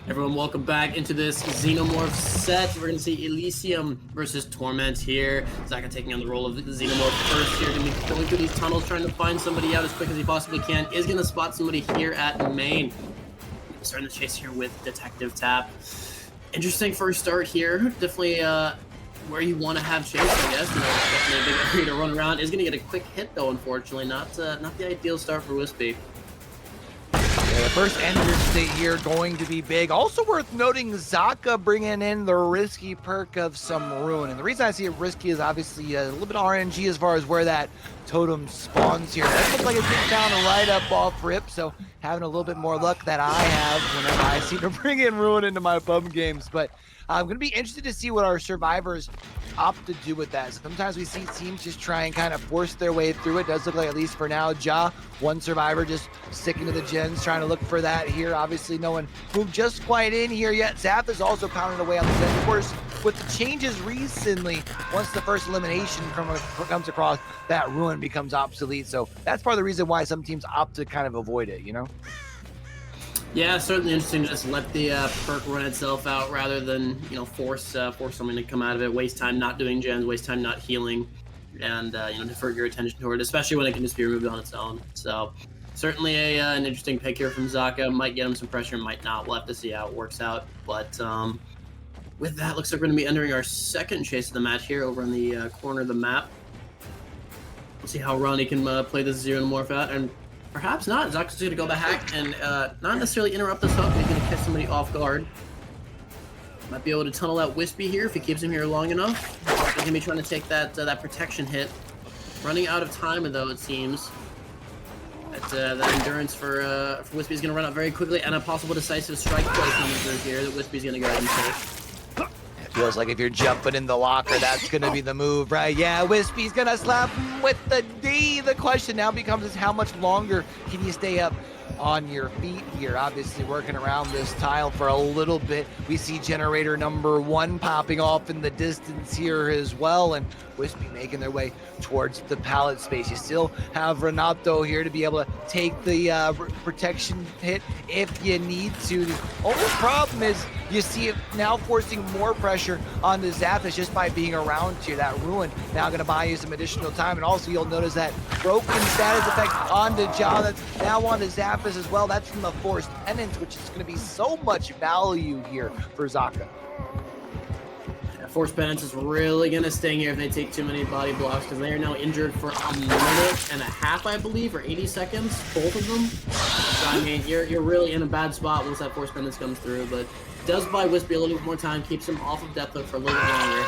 Everyone, welcome back into this Xenomorph set. We're going to see Elysium versus Torment here. Zaka taking on the role of the Xenomorph first here. Going to be going through these tunnels, trying to find somebody out as quick as he possibly can. Is going to spot somebody here at main. Starting the chase here with Detective Tap. Interesting first start here. Definitely where you want to have chase, I guess. Definitely a big area to run around. Is going to get a quick hit, though, unfortunately. Not the ideal start for Wispy. Yeah, the first Ender state here going to be big. Also worth noting, Zaka bringing in the risky perk of some Ruin. And the reason I see it risky is obviously a little bit of RNG as far as where that totem spawns here. That looks like it's getting down right up off rip, so having a little bit more luck that I have whenever I seem to bring in Ruin into my bum games. But I'm going to be interested to see what our survivors opt to do with that. Sometimes we see teams just try and kind of force their way through it. Does look like, at least for now, Ja, one survivor just sticking to the gens, trying to look for that here. Obviously, no one moved just quite in here yet. Zap is also pounding away on the gens. Of course, with the changes recently, once the first elimination comes across, that Ruin becomes obsolete. So that's part of the reason why some teams opt to kind of avoid it, you know? Yeah, certainly interesting to just let the perk run itself out rather than, force someone to come out of it, waste time not doing gens, waste time not healing, and, divert your attention toward it, especially when it can just be removed on its own. So certainly an interesting pick here from Zaka. Might get him some pressure, might not. We'll have to see how it works out. But with that, looks like we're going to be entering our second chase of the match here over in the corner of the map. We'll see how Ronnie can play this Xenomorph out, and perhaps not. Zaka's going to go back and not necessarily interrupt this hook. He's going to catch somebody off guard. Might be able to tunnel out Wispy here if he keeps him here long enough. He's going to be trying to take that protection hit. Running out of time, though, it seems. That endurance for Wispy is going to run out very quickly, and a possible decisive strike play coming through here that Wispy's going to go ahead and take. Feels like if you're jumping in the locker, that's going to be the move, right? Yeah, Wispy's going to slap him with the D. The question now becomes is how much longer can you stay up on your feet here? Obviously working around this tile for a little bit. We see generator number 1 popping off in the distance here as well, and Wispy making their way towards the pallet space. You still have Renato here to be able to take the protection hit if you need to. The only problem is you see it now forcing more pressure onto Zappis just by being around here. That Ruin now going to buy you some additional time, and also you'll notice that broken status effect onto Ja that's now onto Zappis as well. That's from the Forced Penance, which is going to be so much value here for Zaka. Force Penance is really going to sting here if they take too many body blocks, because they are now injured for a minute and a half, I believe, or 80 seconds, both of them. So, I mean, you're really in a bad spot once that Force Penance comes through, but does buy Wispy a little bit more time, keeps him off of Death Hook for a little bit longer.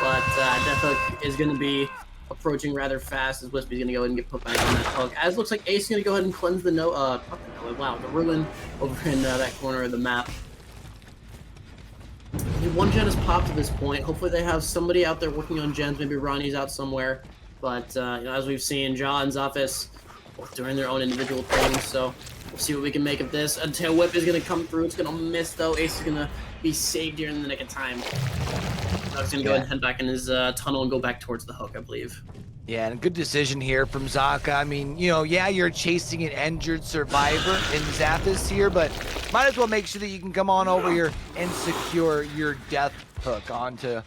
But Death Hook is going to be approaching rather fast as Wispy's going to go ahead and get put back on that hook. As looks like Ace is going to go ahead and cleanse the the Ruin over in that corner of the map. One gen is popped at this point. Hopefully they have somebody out there working on gens. Maybe Ronnie's out somewhere. But, as we've seen, Ja and Zafis both doing their own individual things. So we'll see what we can make of this. A tail whip is going to come through. It's going to miss, though. Ace is going to be saved here in the nick of time. I was going to go ahead and head back in his tunnel and go back towards the hook, I believe. Yeah, and a good decision here from Zaka. I mean, yeah, you're chasing an injured survivor in Zappis here, but might as well make sure that you can come on over here and secure your Death Hook onto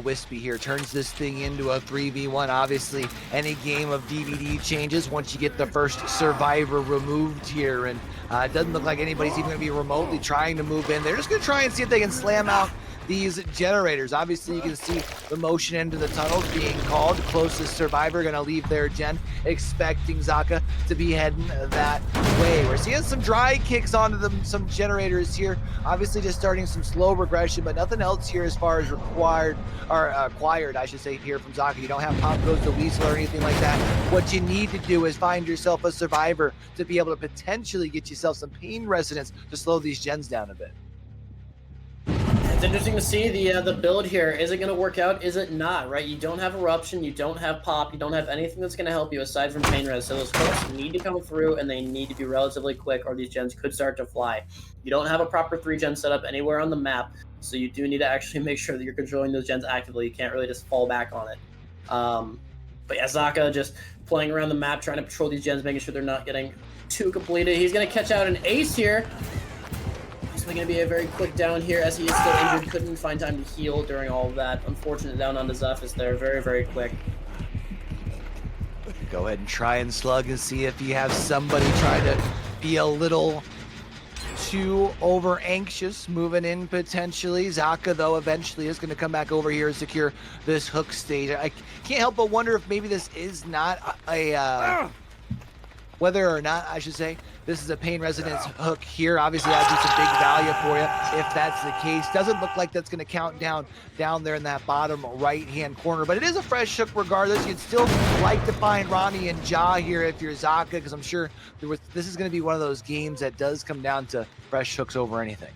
Wispy here. Turns this thing into a 3v1. Obviously, any game of DVD changes once you get the first survivor removed here, and it doesn't look like anybody's even going to be remotely trying to move in. They're just going to try and see if they can slam out these generators. Obviously, you can see the motion into the tunnels being called. Closest survivor going to leave their gen, expecting Zaka to be heading that way. We're seeing some dry kicks onto some generators here. Obviously, just starting some slow regression, but nothing else here as far as acquired, I should say, here from Zaka. You don't have Pop Goes to Weasel or anything like that. What you need to do is find yourself a survivor to be able to potentially get yourself some pain resonance to slow these gens down a bit. It's interesting to see the build here. Is it going to work out? Is it not, right? You don't have Eruption, you don't have Pop, you don't have anything that's going to help you aside from Pain Res. So those hooks need to come through, and they need to be relatively quick, or these gens could start to fly. You don't have a proper 3-gen setup anywhere on the map, so you do need to actually make sure that you're controlling those gens actively. You can't really just fall back on it. But yeah, Zaka just playing around the map, trying to patrol these gens, making sure they're not getting too completed. He's going to catch out an Ace here. It's going to be a very quick down here as he is still injured. Couldn't find time to heal during all of that. Unfortunate down onto Zephys there. Very, very quick. Go ahead and try and slug and see if you have somebody try to be a little too over anxious moving in potentially. Zaka though eventually is going to come back over here and secure this hook stage. I can't help but wonder if maybe this is not whether or not I should say this is a pain resonance hook here. Obviously that'd be some big value for you if that's the case. Doesn't look like that's going to count down there in that bottom right hand corner, but it is a fresh hook regardless. You'd still like to find Ronnie and Ja here if you're Zaka, because I'm sure this is going to be one of those games that does come down to fresh hooks over anything.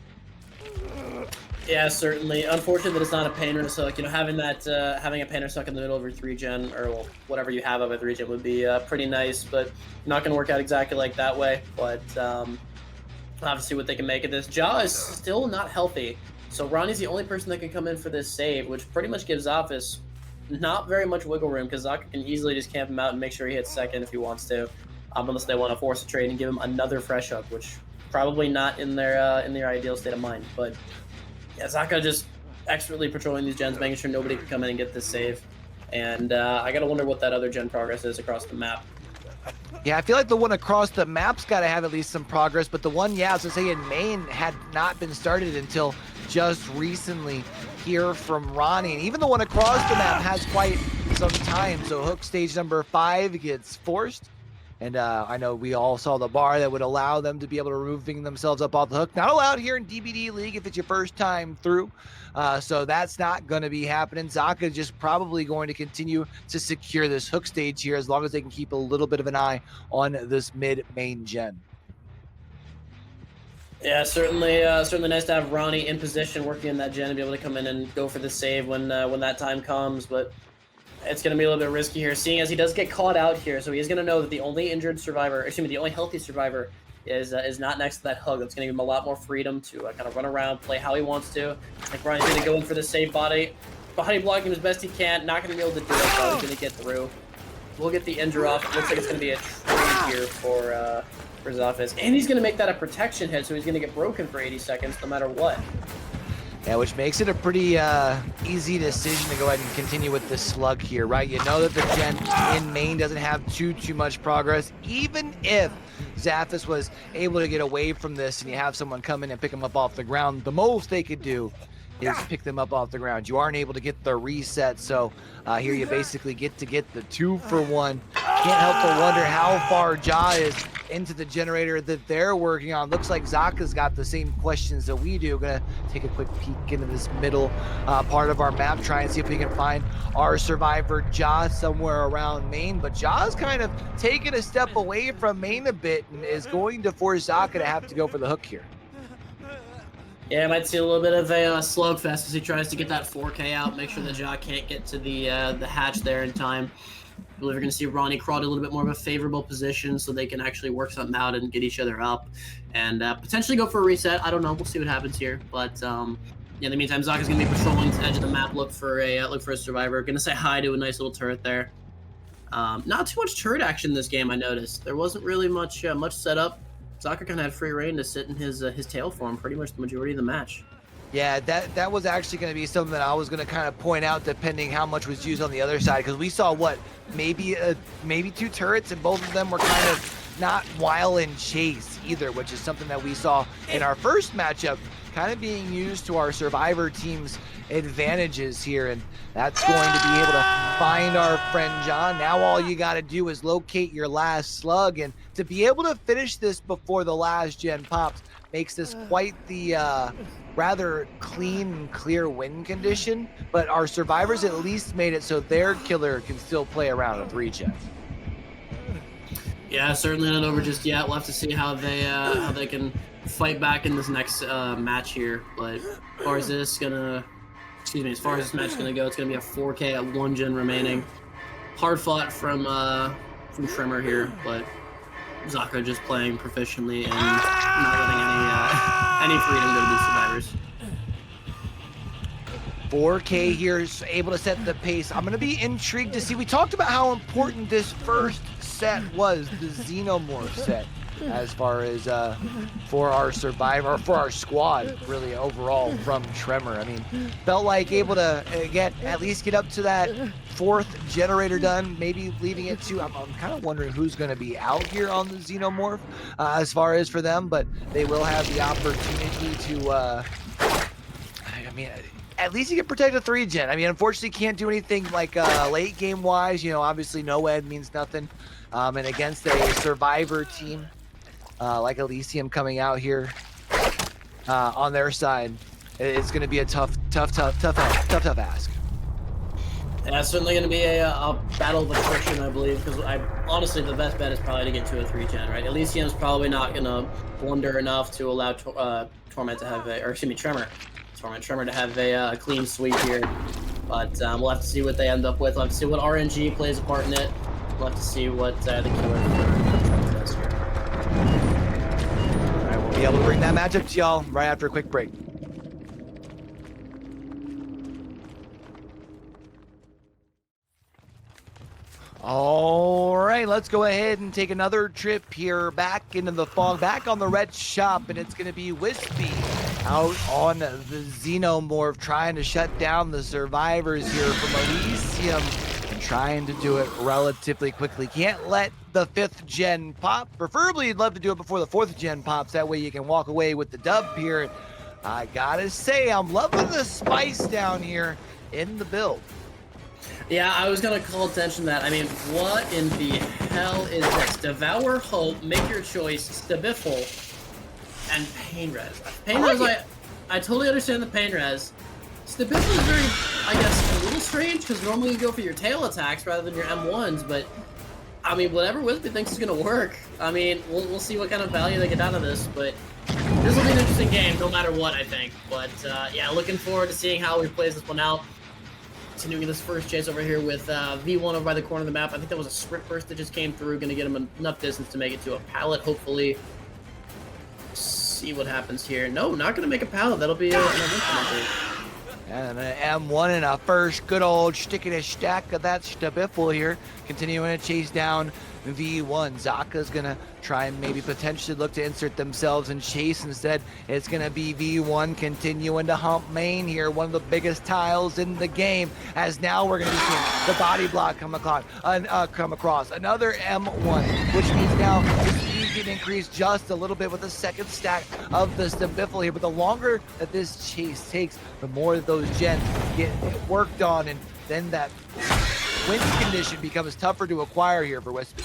Yeah, certainly. Unfortunate that it's not a painter suck. You know, having a painter suck in the middle of your 3-gen, or well, whatever you have of a 3-gen would be pretty nice, but not going to work out exactly like that way. But obviously what they can make of this. Ja is still not healthy, so Ronnie's the only person that can come in for this save, which pretty much gives Zephys not very much wiggle room, because Zaka can easily just camp him out and make sure he hits second if he wants to, unless they want to force a trade and give him another fresh hook, which probably not in their ideal state of mind. But yeah, Zaka just expertly patrolling these gens, making sure nobody can come in and get this save. And I gotta wonder what that other gen progress is across the map. Yeah, I feel like the one across the map's got to have at least some progress, but the one, yeah, I was going to say in main had not been started until just recently here from Ronnie. And even the one across the map has quite some time. So hook stage number 5 gets forced. And I know we all saw the bar that would allow them to be able to moving themselves up off the hook. Not allowed here in DBD League if it's your first time through. So that's not going to be happening. Zaka just probably going to continue to secure this hook stage here as long as they can keep a little bit of an eye on this mid-main gen. Yeah, certainly nice to have Ronnie in position, working in that gen, and be able to come in and go for the save when that time comes. But it's going to be a little bit risky here, seeing as he does get caught out here. So he's going to know that the only the only healthy survivor is not next to that hug. That's going to give him a lot more freedom to kind of run around, play how he wants to. I think Ronnie's going to go in for the save body blocking him as best he can. Not going to be able to do it, but he's going to get through. We'll get the injure off. Looks like it's going to be a trade here for Zephys. And he's going to make that a protection hit, so he's going to get broken for 80 seconds no matter what. Yeah, which makes it a pretty easy decision to go ahead and continue with the slug here, right? You know that the gen in main doesn't have too much progress. Even if Zephys was able to get away from this and you have someone come in and pick him up off the ground, the most they could do is pick them up off the ground. You aren't able to get the reset, so here you basically get the 2-for-1. Can't help but wonder how far Ja is into the generator that they're working on. Looks like Zaka's got the same questions that we do. Gonna take a quick peek into this middle part of our map, try and see if we can find our survivor Ja somewhere around main. But Ja's kind of taking a step away from main a bit and is going to force Zaka to have to go for the hook here. Yeah, I might see a little bit of a slugfest as he tries to get that 4K out, make sure that Ja can't get to the hatch there in time. I believe we're going to see Ronnie crawl to a little bit more of a favorable position so they can actually work something out and get each other up and potentially go for a reset. I don't know. We'll see what happens here. But yeah, in the meantime, Zaka's going to be patrolling to the edge of the map, look for a survivor. Going to say hi to a nice little turret there. Not too much turret action this game, I noticed. There wasn't really much setup. Zaka kind of had free reign to sit in his tail form pretty much the majority of the match. Yeah, that was actually going to be something that I was going to kind of point out, depending how much was used on the other side, because we saw maybe 2 turrets, and both of them were kind of not while in chase either, which is something that we saw in our first matchup, kind of being used to our survivor team's advantages here, and that's going to be able to find our friend John. Now all you got to do is locate your last slug, and to be able to finish this before the last gen pops makes this quite the rather clean and clear win condition, but our survivors at least made it so their killer can still play around with 3-gen. Yeah, certainly not over just yet. We'll have to see how they can fight back in this next match here. But as far as this match is gonna go, it's gonna be a 4K at 1 gen remaining. Hard fought from Trimmer here, but Zaka just playing proficiently and not letting any freedom go to these survivors. 4K here is able to set the pace. I'm gonna be intrigued to see. We talked about how important this first set was, the Xenomorph set. as far as for our survivor, for our squad, really overall from Tremor. I mean, felt like able to at least get up to that 4th generator done, maybe leaving it to, I'm kind of wondering who's going to be out here on the Xenomorph as far as for them, but they will have the opportunity to, I mean, at least you can protect a 3-gen. I mean, unfortunately, can't do anything like late game wise. You know, obviously, no ed means nothing. And against a survivor team like Elysium coming out here on their side, it's going to be a tough ask. Yeah, it's certainly going to be a battle of attrition, I believe, because honestly, the best bet is probably to get to a 3-gen, right? Elysium's probably not going to blunder enough to allow Torment to have Tremor to have a clean sweep here, but we'll have to see what they end up with. We'll have to see what RNG plays a part in it. We'll have to see what the killer does here. All right, we'll be able to bring that matchup to y'all right after a quick break. All right, let's go ahead and take another trip here back into the fog, back on the red shop, and it's going to be Wispy out on the Xenomorph trying to shut down the survivors here from Elysium and trying to do it relatively quickly. Can't let the 5th gen pop. Preferably, you'd love to do it before the 4th gen pops. That way you can walk away with the dub here. I gotta say, I'm loving the spice down here in the build. Yeah, I was going to call attention to that. I mean, what in the hell is this? Devour Hope, Make Your Choice, Stabiffle, and Pain Res. Pain Res, I totally understand the Pain Res. Stabiffle is very, I guess, a little strange, because normally you go for your tail attacks rather than your M1s, but, I mean, whatever Wispy thinks is going to work. I mean, we'll see what kind of value they get out of this, but this will be an interesting game, no matter what, I think. But, yeah, looking forward to seeing how he plays this one out. Continuing this first chase over here with V1 over by the corner of the map. I think that was a sprint burst that just came through. Going to get him enough distance to make it to a pallet, hopefully. See what happens here. No, not going to make a pallet. That'll be an implementer. And an M1 and a first good old sticking a stack of that Stabiffle here. Continuing to chase down V1. Zaka's going to try and maybe potentially look to insert themselves and chase. Instead, it's going to be V1 continuing to hump main here. One of the biggest tiles in the game, as now we're going to be seeing the body block come across. Another M1, which means now the speed can increase just a little bit with the second stack of the Stabiffle here. But the longer that this chase takes, the more that those gens get worked on, and then that wind condition becomes tougher to acquire here for Wispy.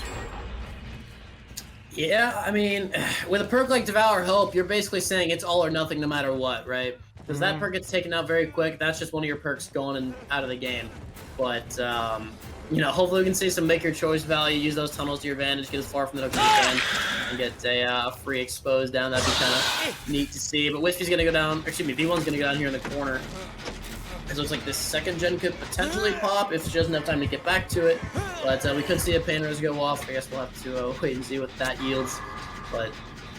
Yeah, I mean, with a perk like Devour Hope, you're basically saying it's all or nothing no matter what, right? Because that perk gets taken out very quick. That's just one of your perks going and out of the game. But, you know, hopefully we can see some make your choice value, use those tunnels to your advantage, get as far from the hook as you can, and get a free expose down. That'd be kind of neat to see. But Wispy's going to go down, excuse me, V1's going to go down here in the corner. It looks like this 2nd gen could potentially pop if she doesn't have time to get back to it. But we could see a Pain Res go off. I guess we'll have to wait and see what that yields. But,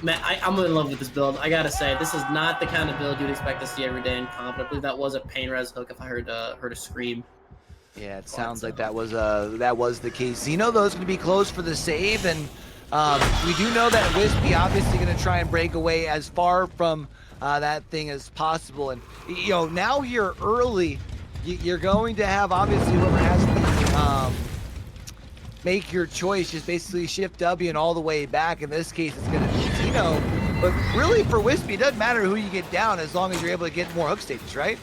man, I'm in love with this build. I gotta say, this is not the kind of build you'd expect to see every day in comp. I believe that was a Pain Res hook if I heard a scream. Yeah, it sounds like that was the case. Xeno, though, is going to be close for the save. And we do know that Wispy obviously going to try and break away as far from that thing as possible. And, you know, now here early, you're going to have, obviously, whoever has the make your choice, just basically shift W and all the way back. In this case, it's going to be Tino. But really, for Wispy, it doesn't matter who you get down as long as you're able to get more hook stages, right?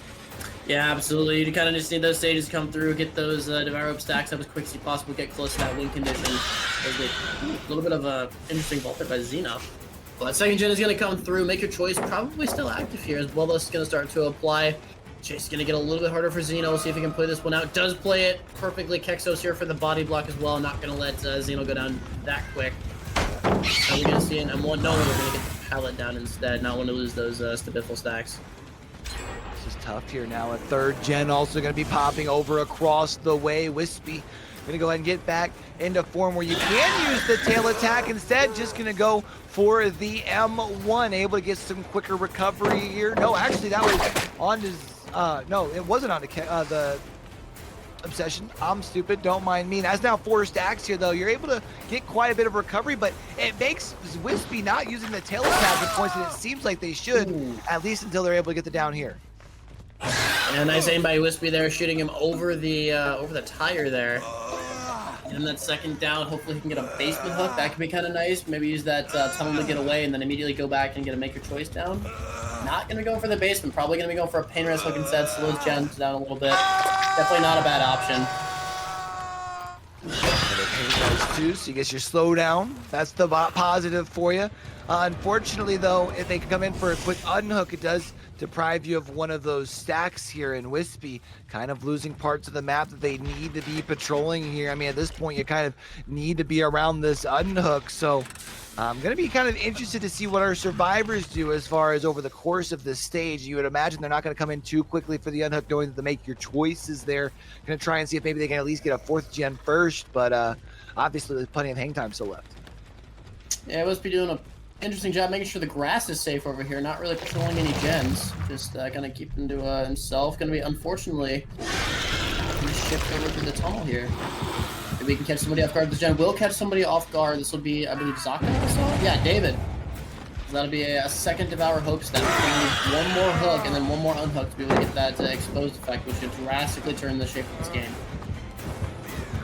Yeah, absolutely. You kind of just need those stages come through, get those Devour Hope stacks up as quick as you possibly get close to that win condition. A little bit of a interesting vault there by Xeno. But 2nd gen is going to come through, make your choice, probably still active here as well. This is going to start to apply. Chase is going to get a little bit harder for Xeno. We'll see if he can play this one out. Does play it perfectly. Kexos here for the body block as well. Not going to let Xeno go down that quick. Are we going to see an M1? No, we're going to get the pallet down instead. Not want to lose those Stabiffle stacks. This is tough here now. A 3rd gen also going to be popping over across the way. Wispy going to go ahead and get back into form where you can use the tail attack. Instead, just going to go for the M1. Able to get some quicker recovery here. No, actually, that was on his... no, it wasn't on the Obsession, I'm stupid, don't mind me. That's now 4 stacks here, though. You're able to get quite a bit of recovery, but it makes Wispy not using the tail attack at points that it seems like they should, at least until they're able to get the down here. Yeah, nice aim by Wispy there, shooting him over the tire there. And that second down, hopefully he can get a basement hook. That could be kind of nice. Maybe use that tunnel to get away and then immediately go back and get a make your choice down. Not going to go for the basement. Probably going to be going for a pain res hook instead. Slows Gens down a little bit. Definitely not a bad option. Too, so you get your slowdown. That's the positive for you. Unfortunately, though, if they can come in for a quick unhook, it does deprive you of one of those stacks here, in Wispy kind of losing parts of the map that they need to be patrolling here. I mean, at this point, you kind of need to be around this unhook, so I'm going to be kind of interested to see what our survivors do as far as over the course of this stage. You would imagine they're not going to come in too quickly for the unhook, knowing that they make your choices there. Going to try and see if maybe they can at least get a 4th gen first, but obviously there's plenty of hang time still left. Yeah, Wispy doing a interesting job making sure the grass is safe over here, not really patrolling any gens, just gonna keep him to himself. Gonna be, unfortunately, gonna shift over to the tunnel here. Maybe we can catch somebody off guard. The gen will catch somebody off guard. This will be, I believe, Zaka. Yeah, David. So that'll be a second Devour Hope step. One more hook and then one more unhook to be able to get that exposed effect, which should drastically turn the shape of this game.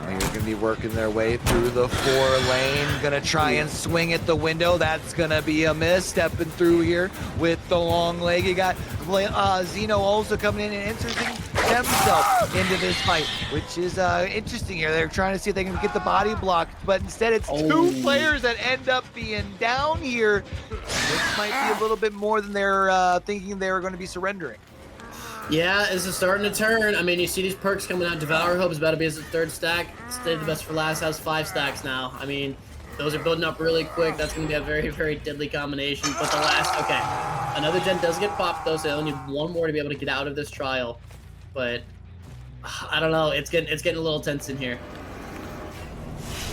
You're going to be working their way through the 4 lane. Going to try and swing at the window. That's going to be a miss. Stepping through here with the long leg. You got Xeno also coming in and inserting himself into this fight, which is interesting here. They're trying to see if they can get the body blocked, but instead it's 2 players that end up being down here. This might be a little bit more than they're thinking they were going to be surrendering. Yeah, this is starting to turn. I mean, you see these perks coming out. Devour Hope is about to be his 3rd stack. Stay the best for last. Has 5 stacks now. I mean, those are building up really quick. That's going to be a very, very deadly combination. But the last, okay. Another gen does get popped, though, so they only need 1 more to be able to get out of this trial. But, I don't know. It's getting a little tense in here.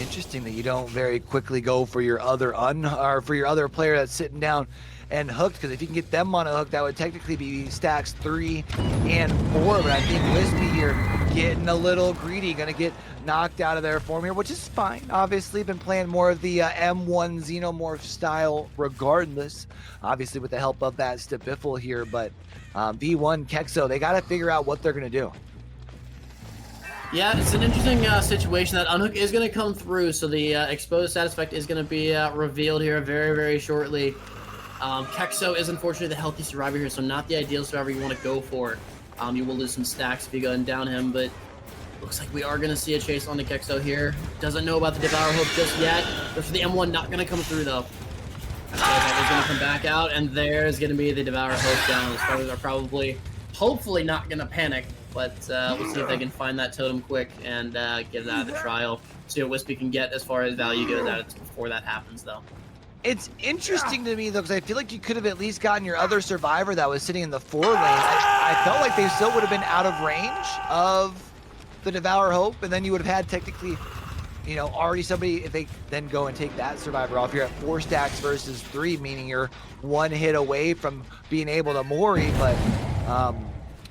Interesting that you don't very quickly go for your other player that's sitting down and hooked, because if you can get them on a hook, that would technically be stacks 3 and 4. But I think Wispy here getting a little greedy, gonna get knocked out of their form here, which is fine. Obviously, been playing more of the M1 Xenomorph style regardless, obviously with the help of that Stabiffle here, but V1 Kexo, they got to figure out what they're gonna do. Yeah, it's an interesting situation. That unhook is going to come through, so the exposed status effect is going to be revealed here very, very shortly. Kexo is unfortunately the healthy survivor here, so not the ideal survivor you want to go for. You will lose some stacks if you go and down him, but looks like we are going to see a chase on the Kexo here. Doesn't know about the Devour Hope just yet. But for the M1, not going to come through, though. So that is going to come back out, and there's going to be the Devour Hope down. The survivors are probably, hopefully, not going to panic, but we'll see if they can find that totem quick and get it out of the trial. See what Wispy can get as far as value goes out before that happens, though. It's interesting to me, though, because I feel like you could have at least gotten your other survivor that was sitting in the 4 lane. I felt like they still would have been out of range of the Devour Hope, and then you would have had technically, you know, already somebody, if they then go and take that survivor off, you're at 4 stacks versus 3, meaning you're 1 hit away from being able to Mori, but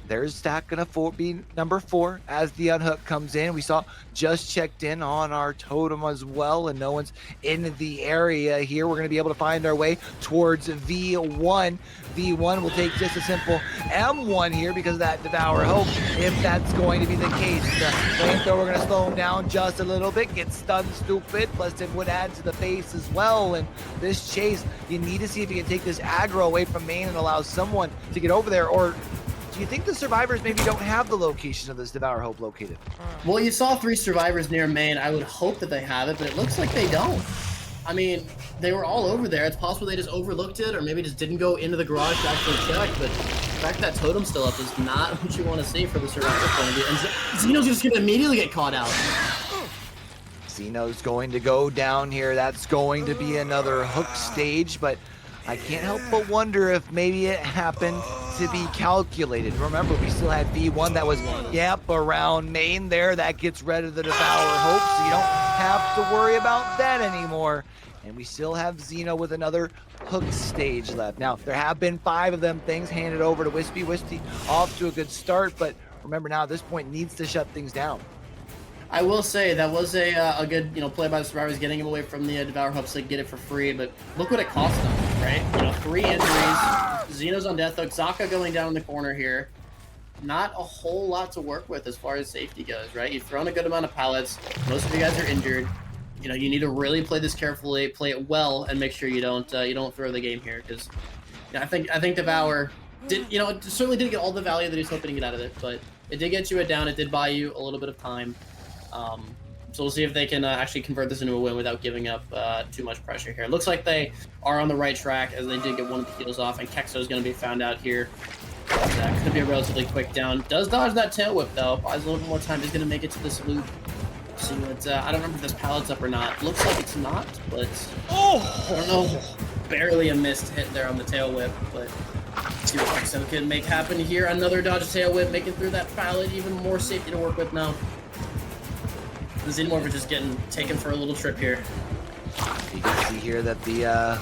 there's stack gonna be number 4 as the unhook comes in. We saw just checked in on our totem as well, and no one's in the area here. We're gonna be able to find our way towards V1. V1 will take just a simple M1 here because of that Devour Hope, if that's going to be the case. The flamethrower gonna slow him down just a little bit, get stunned stupid, plus it would add to the pace as well. And this chase, you need to see if you can take this aggro away from main and allow someone to get over there, or do you think the survivors maybe don't have the location of this Devour Hope located? Well, you saw 3 survivors near main. I would hope that they have it, but it looks like they don't. I mean, they were all over there. It's possible they just overlooked it, or maybe just didn't go into the garage to actually check, but the fact that totem's still up is not what you want to see for the survivor point of view. And Xeno's just going to immediately get caught out. Xeno's going to go down here. That's going to be another hook stage, but I can't help but wonder if maybe it happened to be calculated. Remember, we still had V1 that was, around main there. That gets rid of the Devour Hope, so you don't have to worry about that anymore. And we still have Xeno with another hook stage left. Now, there have been 5 of them things handed over to Wispy. Wispy off to a good start, but remember now at this point needs to shut things down. I will say that was a good play by the survivors, getting him away from the Devour hopes to get it for free. But look what it cost them, right? 3 injuries. Xeno's on death hook. Zaka going down in the corner here. Not a whole lot to work with as far as safety goes, right? You've thrown a good amount of pallets. Most of you guys are injured. You need to really play this carefully, play it well, and make sure you don't throw the game here, because I think Devour did it certainly didn't get all the value that he was hoping to get out of it, but it did get you it down. It did buy you a little bit of time. So we'll see if they can actually convert this into a win without giving up too much pressure here. It looks like they are on the right track, as they did get one of the heals off, and Kexo is going to be found out here. That could be a relatively quick down. Does dodge that tail whip though. Buys a little bit more time. He's going to make it to this loop. See what? I don't remember if this pallet's up or not. Looks like it's not, but I don't know. Barely a missed hit there on the tail whip, but see what Kexo can make happen here. Another dodge tail whip, making through that pallet. Even more safety to work with now. The Xenomorph just getting taken for a little trip here. You can see here that the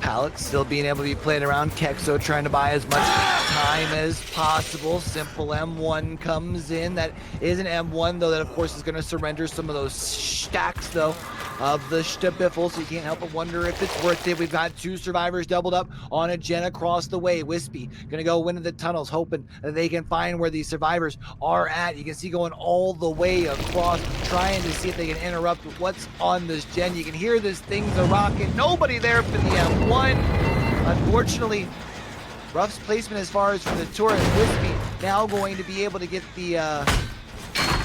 pallet still being able to be played around. Kexo trying to buy as much time as possible. Simple M1 comes in. That is an M1 though, that of course is going to surrender some of those stacks though of the Stabiffle, so you can't help but wonder if it's worth it. We've got 2 survivors doubled up on a gen across the way. Wispy gonna go into the tunnels, hoping that they can find where these survivors are at. You can see going all the way across, trying to see if they can interrupt what's on this gen. You can hear this thing's a rocket. Nobody there for the M1. Unfortunately, Ruff's placement as far as for the turret. Wispy now going to be able to get the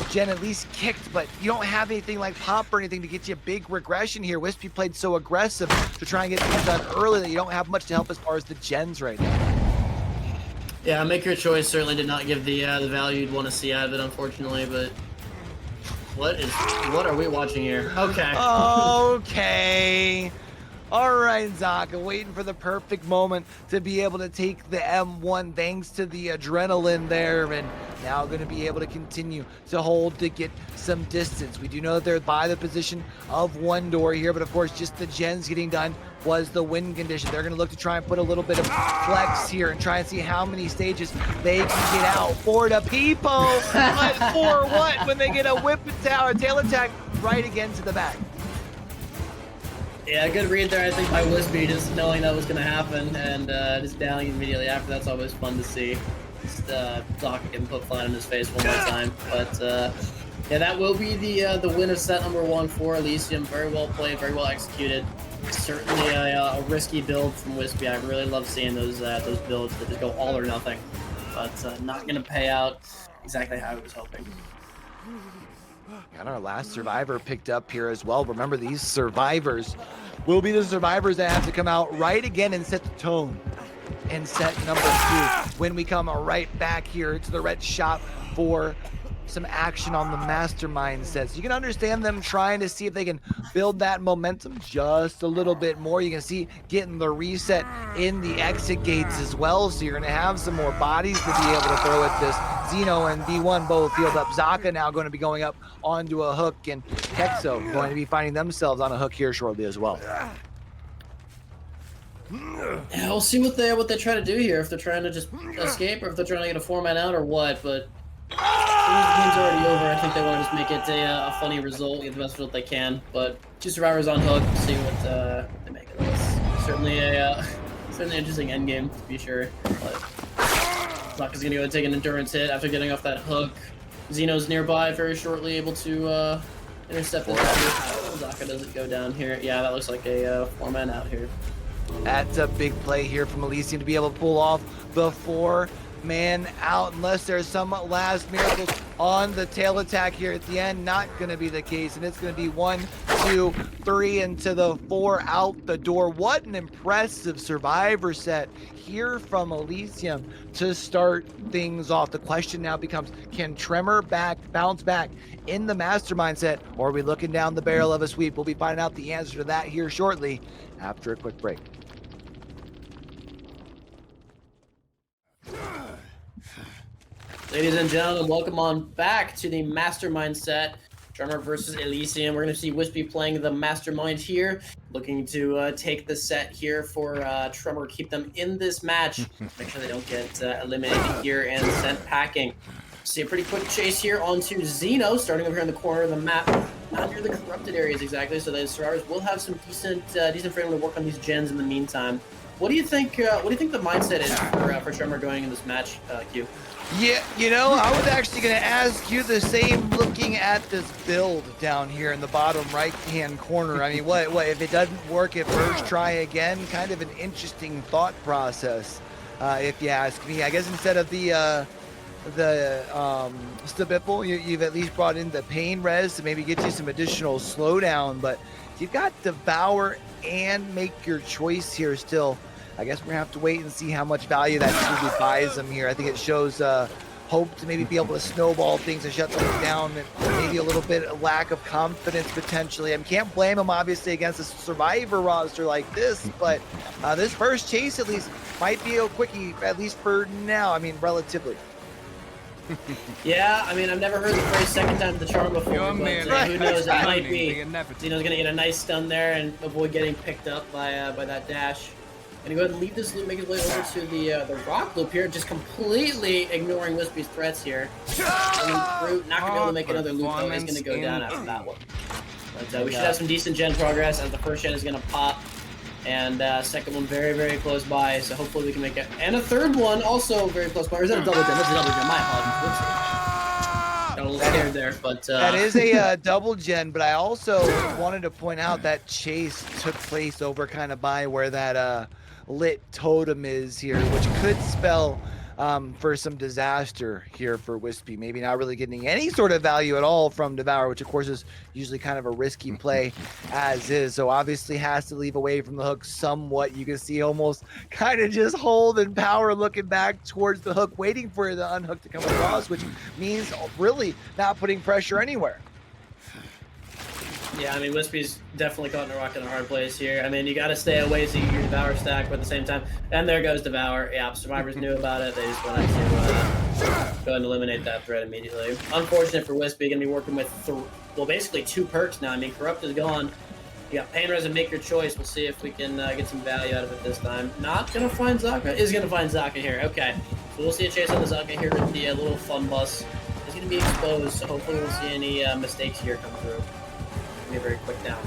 gen at least kicked, but you don't have anything like pop or anything to get you a big regression here. Wispy played so aggressive to try and get things done early that you don't have much to help as far as the gens right now. Yeah, make your choice. Certainly did not give the value you'd want to see out of it, unfortunately. But what are we watching here? Okay. Okay. All right, Zaka, waiting for the perfect moment to be able to take the M1 thanks to the adrenaline there, and now going to be able to continue to hold to get some distance. We do know that they're by the position of one door here, but of course just the gens getting done was the win condition. They're going to look to try and put a little bit of flex here and try and see how many stages they can get out for the people. But for what? When they get a whip tower tail attack right against the back. Yeah, good read there, I think, by Wispy, just knowing that was going to happen, and just downing immediately after. That's always fun to see. Just Doc getting put flat in his face one more time. But yeah, that will be the win of set number 1 for Elysium. Very well played, very well executed. Certainly a risky build from Wispy. I really love seeing those builds that just go all or nothing, but not going to pay out exactly how I was hoping. Got our last survivor picked up here as well. Remember, these survivors will be the survivors that have to come out right again and set the tone in set number 2 when we come right back here to the red shop for some action on the mastermind sets. You can understand them trying to see if they can build that momentum just a little bit more. You can see getting the reset in the exit gates as well, so you're going to have some more bodies to be able to throw at this. Xeno and B1 both healed up. Zaka now going to be going up onto a hook, and Kexo going to be finding themselves on a hook here shortly as well. Yeah, we'll see what they try to do here, if they're trying to just escape or if they're trying to get a 4-man out or what, but the game's already over. I think they want to just make it a funny result, get the best result they can. But 2 survivors on hook, see what they make of this. Certainly an interesting endgame, to be sure. But Zaka's gonna go and take an endurance hit after getting off that hook. Xeno's nearby, very shortly able to intercept the Zaka doesn't go down here. Yeah, that looks like a 4-man out here. That's a big play here from Elysium to be able to pull off the 4-man out, unless there's some last miracles on the tail attack here at the end. Not going to be the case, and it's going to be 1, 2, 3 into the 4 out the door. What an impressive survivor set here from Elysium to start things off. The question now becomes, can Tremor bounce back in the mastermind set, or are we looking down the barrel of a sweep? We'll be finding out the answer to that here shortly after a quick break. Ladies and gentlemen, welcome on back to the Mastermind set. Tremor versus Elysium. We're going to see Wispy playing the Mastermind here, looking to take the set here for Tremor, keep them in this match, make sure they don't get eliminated here and sent packing. See a pretty quick chase here onto Xeno, starting over here in the corner of the map. Not near the corrupted areas exactly, so the survivors will have some decent freedom to work on these gens in the meantime. What do you think? What do you think the mindset is for Tremor going in this match, Q? Yeah, you know, I was actually going to ask you the same looking at this build down here in the bottom right-hand corner. I mean, what if it doesn't work at first, try again? Kind of an interesting thought process, if you ask me. I guess instead of the Stabipple, you've at least brought in the pain res to maybe get you some additional slowdown, but you've got Devour and Make Your Choice here still. I guess we're gonna have to wait and see how much value that truly buys them here. I think it shows hope to maybe be able to snowball things and shut things down, and maybe a little bit of lack of confidence potentially. I can't blame them obviously against a survivor roster like this, but this first chase at least might be a quickie, at least for now. I mean, relatively. Yeah, I mean, I've never heard the phrase second time to the charm before, but who knows, it might be. Xeno's gonna get a nice stun there and avoid getting picked up by that dash. Gonna go ahead and leave this loop, make his way over to the rock loop here, just completely ignoring Wispy's threats here. Brute not gonna be able to make another loop though, he's gonna go down after that one. But we should have some decent gen progress as the first gen is gonna pop. And second one very, very close by, so hopefully we can make it. And a third one also very close by. Or is that a double gen? That's a double gen. My apologies. Got a little scared there, but that is a double gen. But I also wanted to point out that chase took place over kind of by where that lit totem is here, which could spell for some disaster here for Wispy. Maybe not really getting any sort of value at all from Devour, which of course is usually kind of a risky play as is. So obviously has to leave away from the hook somewhat. You can see almost kind of just hold and power looking back towards the hook, waiting for the unhook to come across, which means really not putting pressure anywhere. Yeah, I mean, Wispy's definitely caught in a rock in a hard place here. I mean, you got to stay away so you get your Devour stack, but at the same time, and there goes Devour. Yeah, survivors knew about it. They just wanted to go ahead and eliminate that threat immediately. Unfortunate for Wispy, going to be working with, basically 2 perks now. I mean, Corrupt is gone. You got Pain Res and Make Your Choice. We'll see if we can get some value out of it this time. Not going to find Zaka. Is going to find Zaka here. Okay, so we'll see a chase on the Zaka here with the little fun bus. It's going to be exposed, so hopefully we won't see any mistakes here come through. Be very quick down.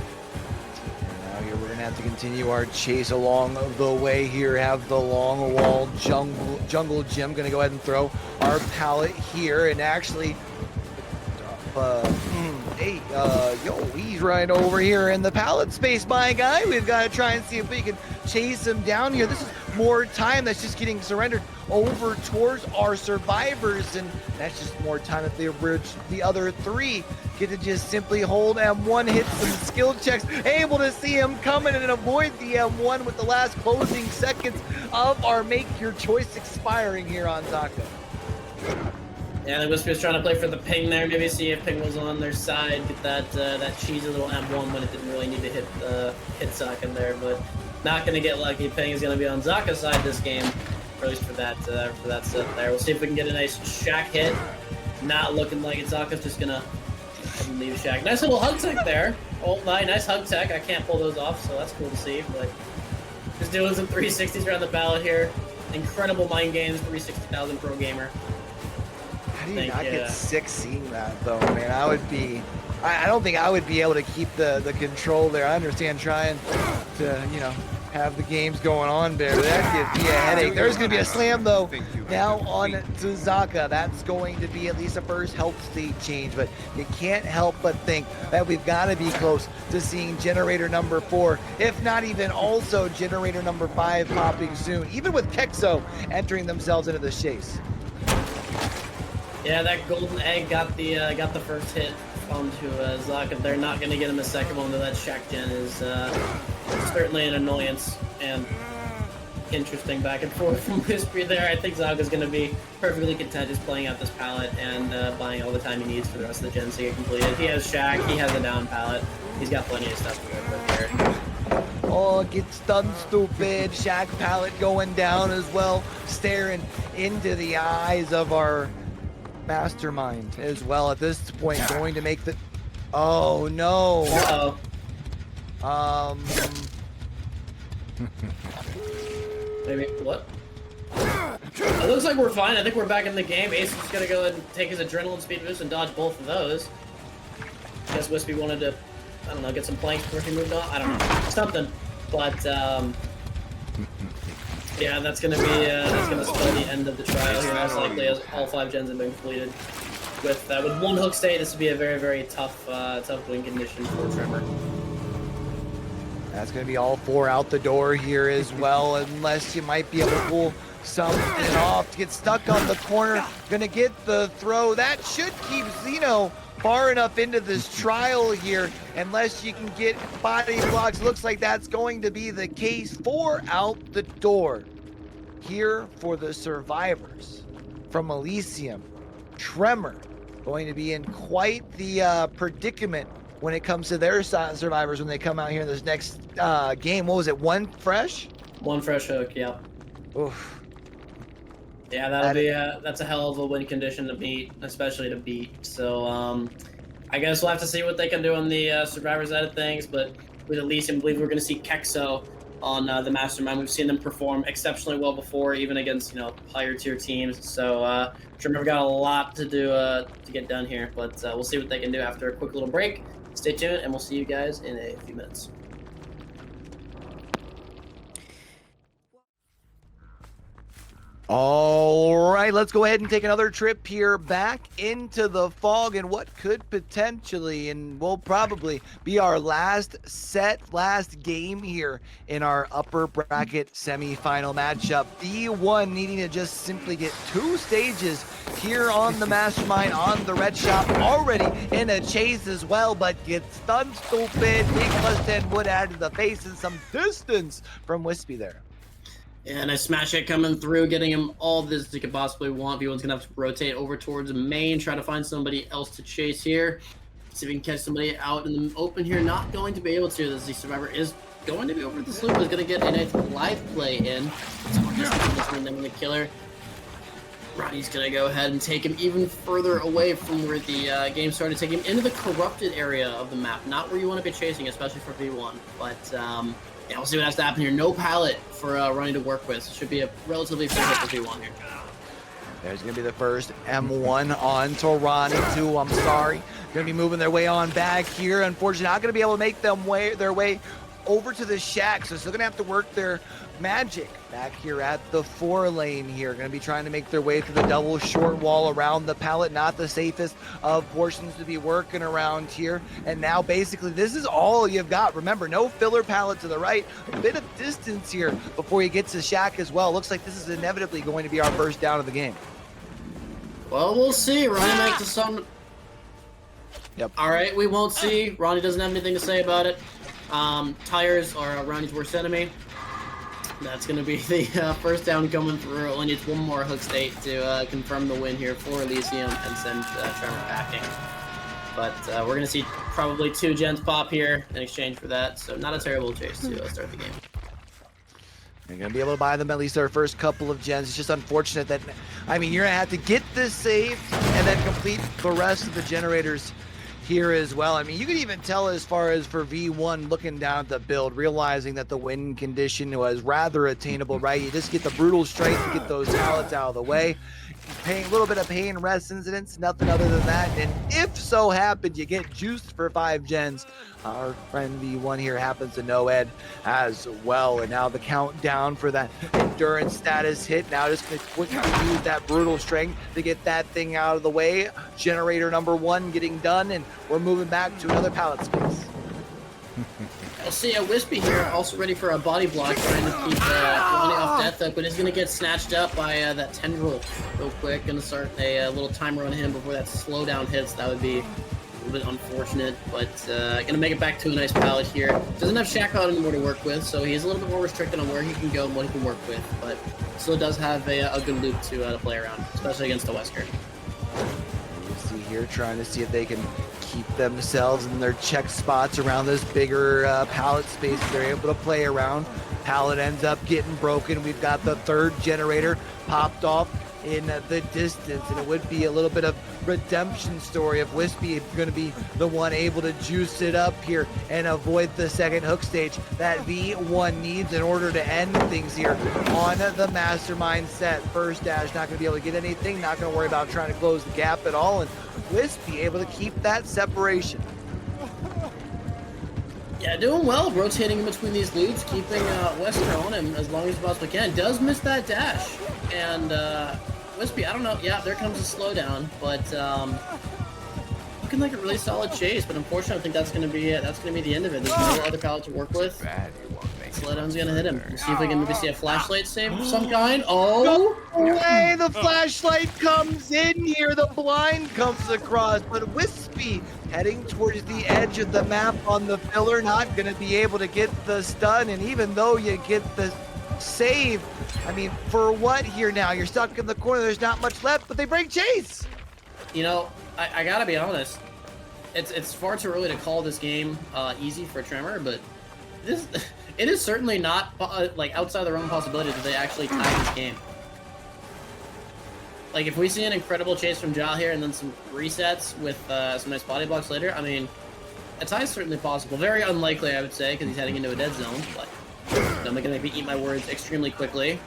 Now here we're gonna have to continue our chase along the way here. Have the long wall jungle gym. Gonna go ahead and throw our pallet here, and actually, he's right over here in the pallet space, my guy. We've got to try and see if we can chase him down here. This is more time that's just getting surrendered over towards our survivors, and that's just more time that the other 3 get to just simply hold M1, hit some skill checks, able to see him coming and avoid the M1 with the last closing seconds of our Make Your Choice expiring here on Zaka. Yeah, the Wispy was trying to play for the ping there, maybe see if ping was on their side, get that cheesy little M1 when it didn't really need to hit Zaka there, but not going to get lucky. Ping is going to be on Zaka's side this game, or at least for that set there. We'll see if we can get a nice Shack hit. Not looking like it. Zaka's just going to leave Shack. Nice little hug tech there. Oh, nice hug tech. I can't pull those off, so that's cool to see. But just doing some 360s around the ballot here. Incredible mind games, 360,000 pro gamer. How do you not get sick seeing that though, man? I don't think I would be able to keep the control there. I understand trying to, have the games going on there. That gives me a headache. There's going to be a slam though. Now on to Zaka. That's going to be at least a first health state change, but you can't help but think that we've got to be close to seeing generator number 4, if not even also generator number 5 popping soon, even with Kexo entering themselves into the chase. Yeah, that golden egg got the first hit onto Zaka. They're not going to get him a second one, though that Shack Gen is certainly an annoyance and interesting back and forth from Wispy there. I think Zaka's going to be perfectly content just playing out this palette and buying all the time he needs for the rest of the gens to get completed. He has Shack, he has a down palette. He's got plenty of stuff to work with there. Oh, get stunned, stupid. Shack palette going down as well, staring into the eyes of our mastermind as well at this point, going to make the oh no. Maybe what? It looks like we're fine. I think we're back in the game. Ace is gonna go ahead and take his adrenaline speed boost and dodge both of those. Guess Wispy wanted to, I don't know, get some planks before he moved on. I don't know, something. But yeah, that's gonna spell the end of the trial here, most likely, as all 5 gens have been completed. With one hook state, this would be a very, very tough win condition for Tremor. That's going to be all 4 out the door here as well, unless you might be able to pull something off to get stuck on the corner. Going to get the throw. That should keep Xeno far enough into this trial here, unless you can get body blocks. Looks like that's going to be the case. 4 out the door here for the survivors from Elysium. Tremor going to be in quite the predicament when it comes to their survivors when they come out here in this next game. What was it, 1 fresh? 1 fresh hook, yeah. Oof. Yeah, that's a hell of a win condition to beat, especially to beat. So I guess we'll have to see what they can do on the survivor side of things, but with Elysium, I believe we're going to see Kexo on the Mastermind. We've seen them perform exceptionally well before, even against, higher tier teams. So Tremor, we've got a lot to do to get done here, but we'll see what they can do after a quick little break. Stay tuned, and we'll see you guys in a few minutes. All right, let's go ahead and take another trip here back into the fog and what could potentially and will probably be our last game here in our upper bracket semifinal matchup. V1 needing to just simply get 2 stages here on the Mastermind on the Red Shop, already in a chase as well, but gets stunned stupid. Big +10 would add to the face and some distance from Wispy there. And a smash hit coming through, getting him all this he could possibly want. V1's gonna have to rotate over towards main, try to find somebody else to chase here. See if we can catch somebody out in the open here. Not going to be able to, as the survivor is going to be over this loop. Is going to get a nice live play in. So we're just going to the killer. Ronnie's going to go ahead and take him even further away from where the game started. Take him into the corrupted area of the map. Not where you want to be chasing, especially for V1. But yeah, we'll see what has to happen here. No pallet for Ronnie to work with. Should be a relatively free hit for V1 here. There's going to be the first M1 on to Ronnie, too. I'm sorry. Going to be moving their way on back here. Unfortunately, not going to be able to make their way over to the shack, so still going to have to work their magic back here at the 4 lane here. Going to be trying to make their way through the double short wall around the pallet. Not the safest of portions to be working around here. And now basically this is all you've got. Remember, no filler pallet to the right. A bit of distance here before you get to shack as well. Looks like this is inevitably going to be our first down of the game. Well, we'll see. Ronnie makes the some. Yep. All right, we won't see. Ronnie doesn't have anything to say about it. Tires are Ronnie's worst enemy. That's going to be the first down coming through. Only needs 1 more hook state to confirm the win here for Elysium and send Tremor packing. But we're going to see probably 2 gens pop here in exchange for that. So not a terrible chase to start the game. You're going to be able to buy them at least their first couple of gens. It's just unfortunate that, I mean, you're going to have to get this save and then complete the rest of the generators here as well. I mean, you can even tell as far as for V1 looking down at the build, realizing that the win condition was rather attainable, right? You just get the brutal strike to get those pallets out of the way. Paying a little bit of pain rest incidents, nothing other than that. And if so happened you get juiced for 5 gens, our friend V1 here happens to know Ed as well. And now the countdown for that endurance status hit. Now just going to quickly use that brutal strength to get that thing out of the way. Generator number 1 getting done, and we're moving back to another pallet space. I'll see Wispy here, also ready for a body block, trying to keep Ronnie off death hook, but he's going to get snatched up by that tendril real quick. Going to start a little timer on him before that slowdown hits. That would be a little bit unfortunate, but going to make it back to a nice pallet here. Doesn't have Shack out anymore to work with, so he's a little bit more restricted on where he can go and what he can work with, but still does have a good loop to play around, especially against the Wesker. You see here trying to see if they can keep themselves in their check spots around this bigger pallet space they're able to play around. Pallet ends up getting broken. We've got the 3rd generator popped off in the distance, and it would be a little bit of redemption story of Wispy going to be the one able to juice it up here and avoid the second hook stage that V1 needs in order to end things here on the Mastermind set. First dash not going to be able to get anything, not going to worry about trying to close the gap at all, and Wispy able to keep that separation. Yeah, doing well, rotating in between these leads, keeping Wester on him as long as he possibly can. Does miss that dash, and Wispy, I don't know. Yeah, there comes a slowdown, but looking like a really solid chase. But unfortunately, I think that's going to be it. That's going to be the end of it. There's no other pallet to work with. Slowdown's going to hit him. We'll see if we can maybe see a flashlight save of some kind. Oh! No way! The flashlight comes in here. The blind comes across, but Wispy heading towards the edge of the map on the filler, not going to be able to get the stun. And even though you get the save, I mean, for what here now? You're stuck in the corner. There's not much left, but they break chase. You know, I gotta be honest. It's far too early to call this game easy for Tremor, but it is certainly not like outside the realm of possibility that they actually tie this game. Like, if we see an incredible chase from Ja here and then some resets with some nice body blocks later, I mean, a tie is certainly possible. Very unlikely, I would say, because he's heading into a dead zone, but I'm going to make me eat my words extremely quickly.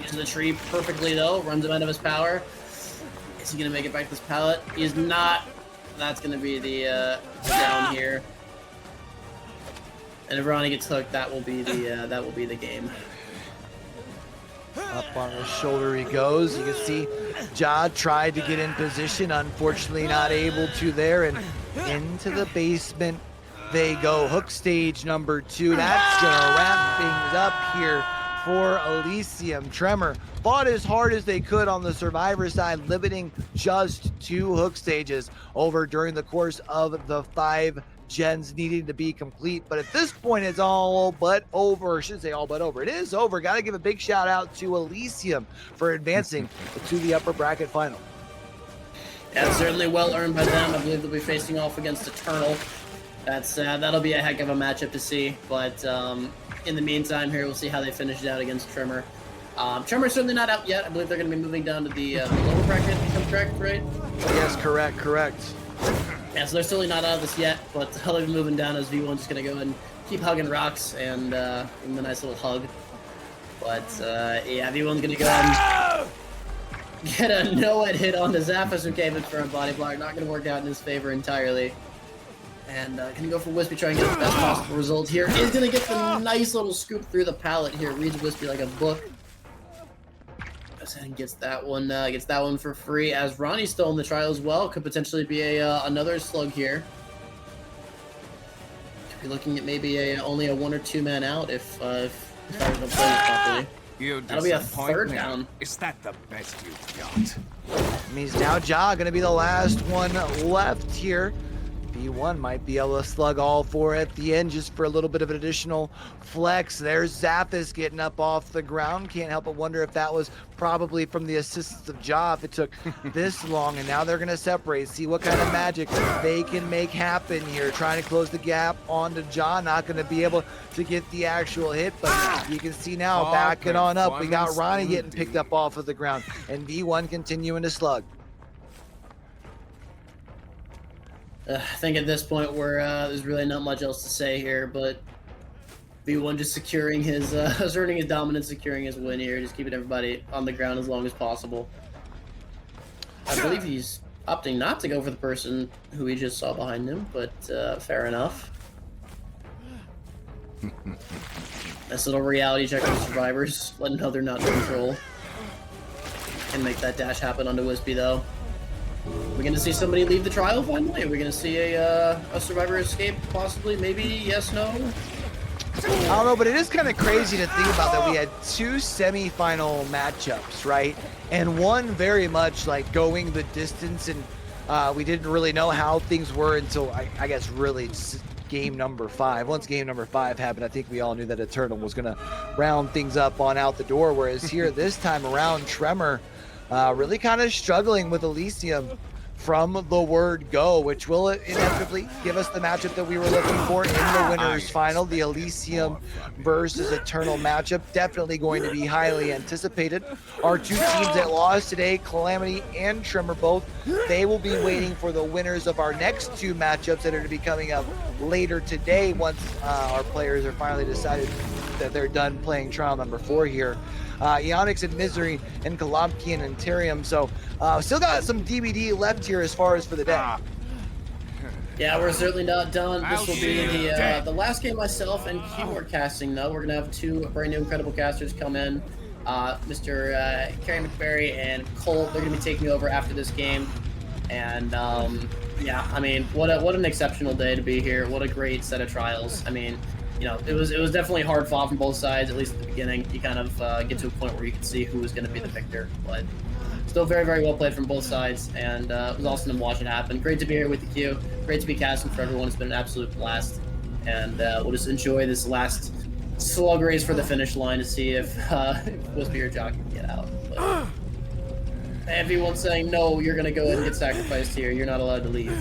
Using the tree perfectly, though. Runs him out of his power. Is he going to make it back to this pallet? He is not. That's going to be the down here. And if Ronnie gets hooked, that will be the game. Up on his shoulder he goes. You can see Ja tried to get in position, unfortunately not able to there, and into the basement they go. Hook stage number 2. That's gonna wrap things up here for Elysium. Tremor fought as hard as they could on the survivor side, limiting just 2 hook stages over during the course of the 5 gens needing to be complete. But at this point, it's all but over. I shouldn't say all but over. It is over. Got to give a big shout out to Elysium for advancing to the upper bracket final. Yeah, certainly well earned by them. I believe they'll be facing off against Eternal. That'll be a heck of a matchup to see. But in the meantime, here we'll see how they finish it out against Tremor. Tremor's certainly not out yet. I believe they're going to be moving down to the lower bracket. If I'm correct, right? Yes, correct. Yeah, so they're certainly not out of this yet, but they'll be moving down as V1's just going to go and keep hugging rocks and give them a nice little hug. But, yeah, V1's going to go and get a no-head hit onto Zappos, who came in for a body block. Not going to work out in his favor entirely. And going to go for Wispy, try and get the best possible result here. Is going to get the nice little scoop through the pallet here. Reads Wispy like a book. And gets that one for free, as Ronnie's still in the trial as well. Could potentially be another slug here. Could be looking at maybe only a 1 or 2 man out if I don't play this properly. That'll be a third down. Is that the best you've got? Means now Ja gonna be the last one left here. V1 might be able to slug all 4 at the end just for a little bit of an additional flex. There's Zappos getting up off the ground. Can't help but wonder if that was probably from the assistance of Ja if it took this long. And now they're going to separate, see what kind of magic they can make happen here. Trying to close the gap onto Ja. Not going to be able to get the actual hit, but you can see now backing on up. We got Ronnie getting picked up off of the ground and V1 continuing to slug. I think at this point there's really not much else to say here, but V1 just securing his, asserting his dominance, securing his win here, just keeping everybody on the ground as long as possible. I believe he's opting not to go for the person who he just saw behind him, but fair enough. Nice little reality check on survivors, letting know they're not in control. Can make that dash happen onto Wispy though. We're gonna see somebody leave the trial finally? Are we gonna see a survivor escape possibly? Maybe, yes, no? I don't know, but it is kind of crazy to think about that we had 2 semi-final matchups, right? And one very much like going the distance, and we didn't really know how things were until I guess really game number 5. Once game number 5 happened, I think we all knew that Eternal was gonna round things up on out the door, whereas here this time around, Tremor really kind of struggling with Elysium from the word go, which will inevitably give us the matchup that we were looking for in the winners final, the Elysium versus Eternal matchup. Definitely going to be highly anticipated. Our two teams that lost today, Calamity and Tremor both, they will be waiting for the winners of our next two matchups that are to be coming up later today once our players are finally decided that they're done playing trial number 4 here. Ionix and Misery and Kalamkian and Tyrium. So still got some DBD left here as far as for the day. Yeah, we're certainly not done. This will be the last game myself and Q are casting though. We're gonna have 2 brand new incredible casters come in. Mr. Kerry McBarry and Colt, they're gonna be taking over after this game. And yeah, I mean, what an exceptional day to be here. What a great set of trials. I mean, you know, it was definitely hard fought from both sides, at least at the beginning. You kind of get to a point where you can see who was going to be the victor, but still very, very well played from both sides, and it was awesome to watch it happen. Great to be here with the Q. Great to be casting for everyone. It's been an absolute blast, and we'll just enjoy this last slug race for the finish line to see if Wispy or Jock can get out. But everyone's saying, no, you're going to go ahead and get sacrificed here. You're not allowed to leave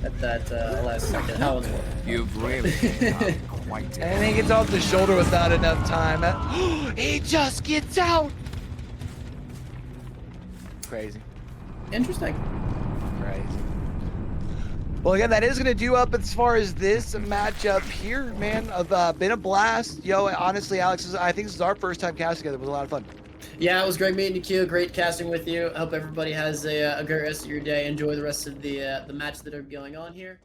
at that last second. How it's working. You've really been quite And he gets off the shoulder without enough time. He just gets out. Crazy. Interesting. Crazy. Well, again, that is going to do up as far as this matchup here, man. Been a blast. Yo, honestly, Alex, I think this is our first time casting together. It was a lot of fun. Yeah, it was great meeting you, Q. Great casting with you. I hope everybody has a great rest of your day. Enjoy the rest of the match that are going on here.